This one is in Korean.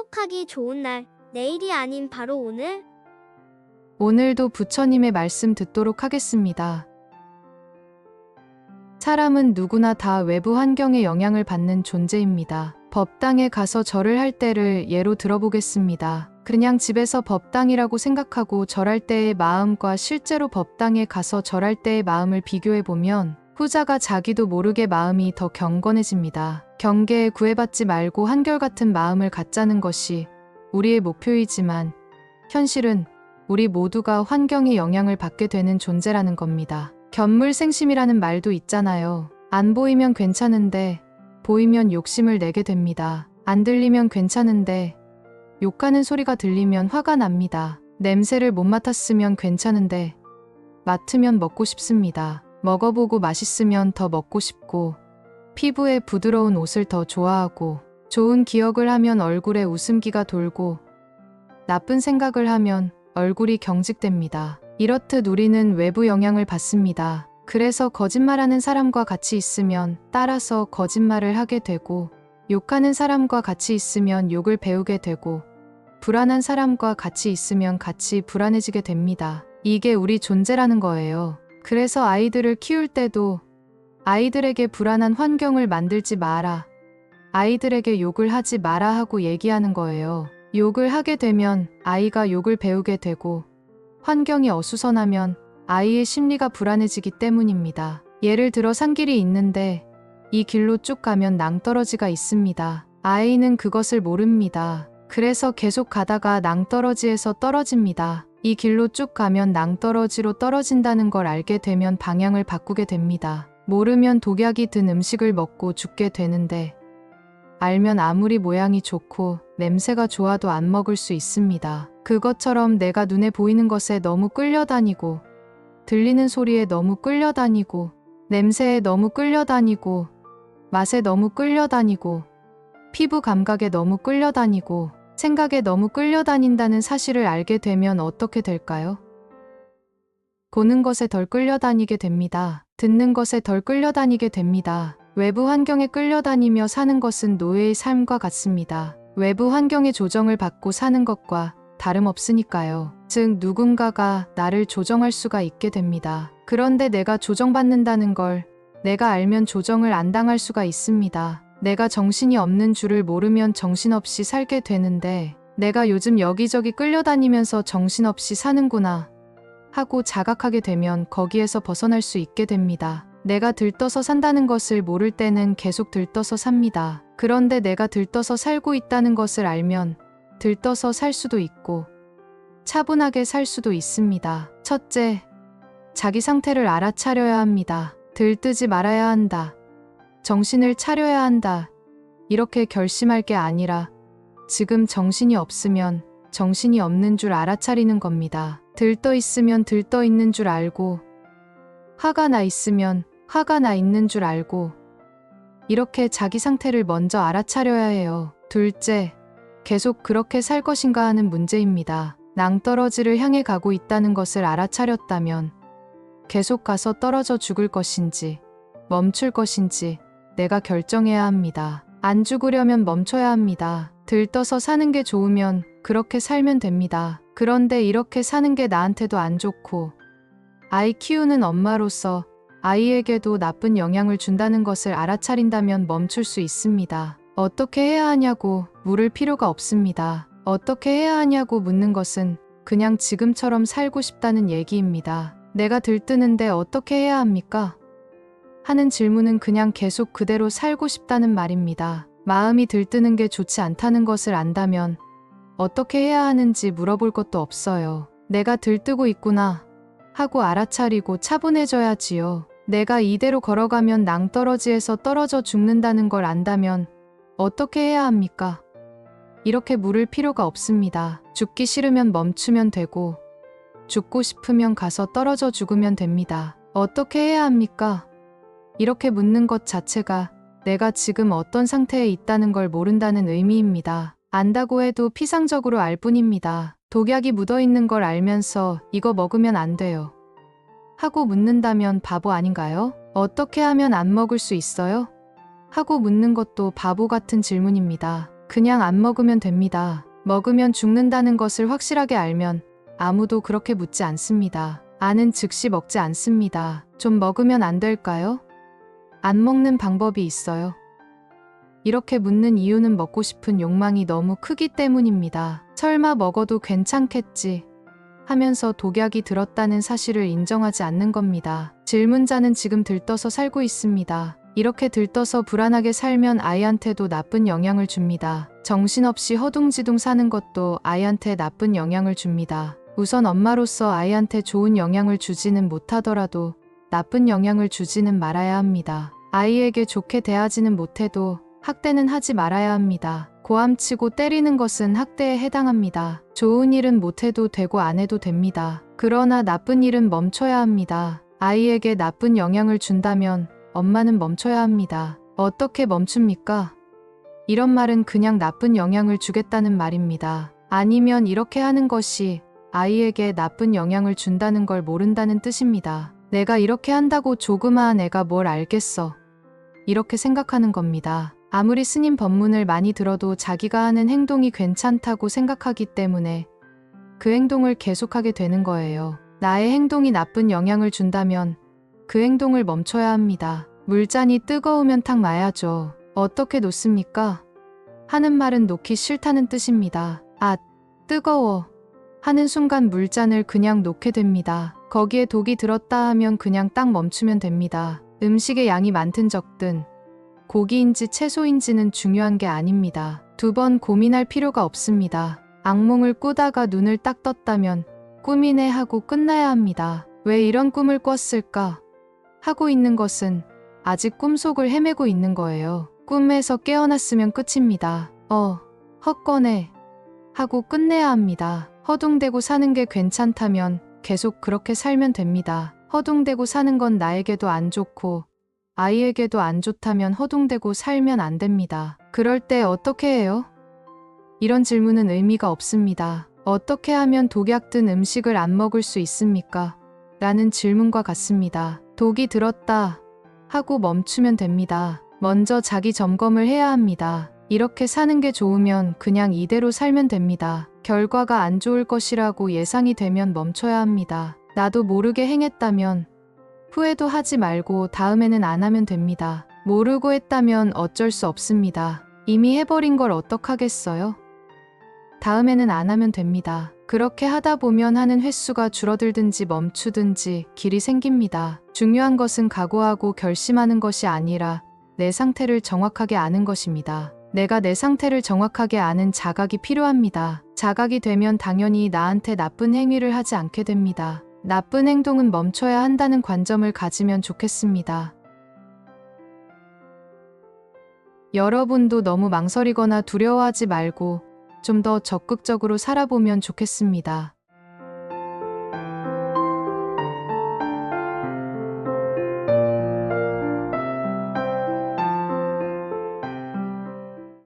행복하기 좋은 날, 내일이 아닌 바로 오늘. 오늘도 부처님의 말씀 듣도록 하겠습니다. 사람은 누구나 다 외부 환경에 영향을 받는 존재입니다. 법당에 가서 절을 할 때를 예로 들어보겠습니다. 그냥 집에서 법당이라고 생각하고 절할 때의 마음과 실제로 법당에 가서 절할 때의 마음을 비교해보면 후자가 자기도 모르게 마음이 더 경건해집니다. 경계에 구애받지 말고 한결같은 마음을 갖자는 것이 우리의 목표이지만 현실은 우리 모두가 환경의 영향을 받게 되는 존재라는 겁니다. 견물생심이라는 말도 있잖아요. 안 보이면 괜찮은데 보이면 욕심을 내게 됩니다. 안 들리면 괜찮은데 욕하는 소리가 들리면 화가 납니다. 냄새를 못 맡았으면 괜찮은데 맡으면 먹고 싶습니다. 먹어보고 맛있으면 더 먹고 싶고 피부에 부드러운 옷을 더 좋아하고 좋은 기억을 하면 얼굴에 웃음기가 돌고 나쁜 생각을 하면 얼굴이 경직됩니다. 이렇듯 우리는 외부 영향을 받습니다. 그래서 거짓말하는 사람과 같이 있으면 따라서 거짓말을 하게 되고 욕하는 사람과 같이 있으면 욕을 배우게 되고 불안한 사람과 같이 있으면 같이 불안해지게 됩니다. 이게 우리 존재라는 거예요. 그래서 아이들을 키울 때도 아이들에게 불안한 환경을 만들지 마라. 아이들에게 욕을 하지 마라 하고 얘기하는 거예요. 욕을 하게 되면 아이가 욕을 배우게 되고 환경이 어수선하면 아이의 심리가 불안해지기 때문입니다. 예를 들어 산길이 있는데 이 길로 쭉 가면 낭떠러지가 있습니다. 아이는 그것을 모릅니다. 그래서 계속 가다가 낭떠러지에서 떨어집니다. 이 길로 쭉 가면 낭떠러지로 떨어진다는 걸 알게 되면 방향을 바꾸게 됩니다. 모르면 독약이 든 음식을 먹고 죽게 되는데 알면 아무리 모양이 좋고 냄새가 좋아도 안 먹을 수 있습니다. 그것처럼 내가 눈에 보이는 것에 너무 끌려다니고 들리는 소리에 너무 끌려다니고 냄새에 너무 끌려다니고 맛에 너무 끌려다니고 피부 감각에 너무 끌려다니고 생각에 너무 끌려다닌다는 사실을 알게 되면 어떻게 될까요? 보는 것에 덜 끌려다니게 됩니다. 듣는 것에 덜 끌려다니게 됩니다. 외부 환경에 끌려다니며 사는 것은 노예의 삶과 같습니다. 외부 환경의 조정을 받고 사는 것과 다름없으니까요. 즉 누군가가 나를 조정할 수가 있게 됩니다. 그런데 내가 조정받는다는 걸 내가 알면 조정을 안 당할 수가 있습니다. 내가 정신이 없는 줄을 모르면 정신없이 살게 되는데 내가 요즘 여기저기 끌려다니면서 정신없이 사는구나 하고 자각하게 되면 거기에서 벗어날 수 있게 됩니다. 내가 들떠서 산다는 것을 모를 때는 계속 들떠서 삽니다. 그런데 내가 들떠서 살고 있다는 것을 알면 들떠서 살 수도 있고 차분하게 살 수도 있습니다. 첫째, 자기 상태를 알아차려야 합니다. 들뜨지 말아야 한다. 정신을 차려야 한다. 이렇게 결심할 게 아니라 지금 정신이 없으면 정신이 없는 줄 알아차리는 겁니다. 들떠 있으면 들떠 있는 줄 알고 화가 나 있으면 화가 나 있는 줄 알고 이렇게 자기 상태를 먼저 알아차려야 해요. 둘째, 계속 그렇게 살 것인가 하는 문제입니다. 낭떠러지를 향해 가고 있다는 것을 알아차렸다면 계속 가서 떨어져 죽을 것인지 멈출 것인지 내가 결정해야 합니다. 안 죽으려면 멈춰야 합니다. 들떠서 사는 게 좋으면 그렇게 살면 됩니다. 그런데 이렇게 사는 게 나한테도 안 좋고 아이 키우는 엄마로서 아이에게도 나쁜 영향을 준다는 것을 알아차린다면 멈출 수 있습니다. 어떻게 해야 하냐고 물을 필요가 없습니다. 어떻게 해야 하냐고 묻는 것은 그냥 지금처럼 살고 싶다는 얘기입니다. 내가 들뜨는데 어떻게 해야 합니까? 하는 질문은 그냥 계속 그대로 살고 싶다는 말입니다. 마음이 들뜨는 게 좋지 않다는 것을 안다면 어떻게 해야 하는지 물어볼 것도 없어요. 내가 들뜨고 있구나 하고 알아차리고 차분해져야지요. 내가 이대로 걸어가면 낭떠러지에서 떨어져 죽는다는 걸 안다면 어떻게 해야 합니까? 이렇게 물을 필요가 없습니다. 죽기 싫으면 멈추면 되고 죽고 싶으면 가서 떨어져 죽으면 됩니다. 어떻게 해야 합니까? 이렇게 묻는 것 자체가 내가 지금 어떤 상태에 있다는 걸 모른다는 의미입니다. 안다고 해도 피상적으로 알 뿐입니다. 독약이 묻어있는 걸 알면서 이거 먹으면 안 돼요 하고 묻는다면 바보 아닌가요? 어떻게 하면 안 먹을 수 있어요? 하고 묻는 것도 바보 같은 질문입니다. 그냥 안 먹으면 됩니다. 먹으면 죽는다는 것을 확실하게 알면 아무도 그렇게 묻지 않습니다. 아는 즉시 먹지 않습니다. 좀 먹으면 안 될까요? 안 먹는 방법이 있어요. 이렇게 묻는 이유는 먹고 싶은 욕망이 너무 크기 때문입니다. 설마 먹어도 괜찮겠지 하면서 독약이 들었다는 사실을 인정하지 않는 겁니다. 질문자는 지금 들떠서 살고 있습니다. 이렇게 들떠서 불안하게 살면 아이한테도 나쁜 영향을 줍니다. 정신없이 허둥지둥 사는 것도 아이한테 나쁜 영향을 줍니다. 우선 엄마로서 아이한테 좋은 영향을 주지는 못하더라도 나쁜 영향을 주지는 말아야 합니다. 아이에게 좋게 대하지는 못해도 학대는 하지 말아야 합니다. 고함치고 때리는 것은 학대에 해당합니다. 좋은 일은 못해도 되고 안 해도 됩니다. 그러나 나쁜 일은 멈춰야 합니다. 아이에게 나쁜 영향을 준다면 엄마는 멈춰야 합니다. 어떻게 멈춥니까? 이런 말은 그냥 나쁜 영향을 주겠다는 말입니다. 아니면 이렇게 하는 것이 아이에게 나쁜 영향을 준다는 걸 모른다는 뜻입니다. 내가 이렇게 한다고 조그마한 애가 뭘 알겠어. 이렇게 생각하는 겁니다. 아무리 스님 법문을 많이 들어도 자기가 하는 행동이 괜찮다고 생각하기 때문에 그 행동을 계속하게 되는 거예요. 나의 행동이 나쁜 영향을 준다면 그 행동을 멈춰야 합니다. 물잔이 뜨거우면 탁 놔야죠. 어떻게 놓습니까? 하는 말은 놓기 싫다는 뜻입니다. 아, 뜨거워 하는 순간 물잔을 그냥 놓게 됩니다. 거기에 독이 들었다 하면 그냥 딱 멈추면 됩니다. 음식의 양이 많든 적든 고기인지 채소인지는 중요한 게 아닙니다. 두 번 고민할 필요가 없습니다. 악몽을 꾸다가 눈을 딱 떴다면 꿈이네 하고 끝나야 합니다. 왜 이런 꿈을 꿨을까? 하고 있는 것은 아직 꿈속을 헤매고 있는 거예요. 꿈에서 깨어났으면 끝입니다. 헛거네 하고 끝내야 합니다. 허둥대고 사는 게 괜찮다면 계속 그렇게 살면 됩니다. 허둥대고 사는 건 나에게도 안 좋고 아이에게도 안 좋다면 허둥대고 살면 안 됩니다. 그럴 때 어떻게 해요? 이런 질문은 의미가 없습니다. 어떻게 하면 독약 든 음식을 안 먹을 수 있습니까? 라는 질문과 같습니다. 독이 들었다 하고 멈추면 됩니다. 먼저 자기 점검을 해야 합니다. 이렇게 사는 게 좋으면 그냥 이대로 살면 됩니다. 결과가 안 좋을 것이라고 예상이 되면 멈춰야 합니다. 나도 모르게 행했다면 후회도 하지 말고 다음에는 안 하면 됩니다. 모르고 했다면 어쩔 수 없습니다. 이미 해버린 걸 어떡하겠어요? 다음에는 안 하면 됩니다. 그렇게 하다 보면 하는 횟수가 줄어들든지 멈추든지 길이 생깁니다. 중요한 것은 각오하고 결심하는 것이 아니라 내 상태를 정확하게 아는 것입니다. 내가 내 상태를 정확하게 아는 자각이 필요합니다. 자각이 되면 당연히 나한테 나쁜 행위를 하지 않게 됩니다. 나쁜 행동은 멈춰야 한다는 관점을 가지면 좋겠습니다. 여러분도 너무 망설이거나 두려워하지 말고 좀 더 적극적으로 살아보면 좋겠습니다.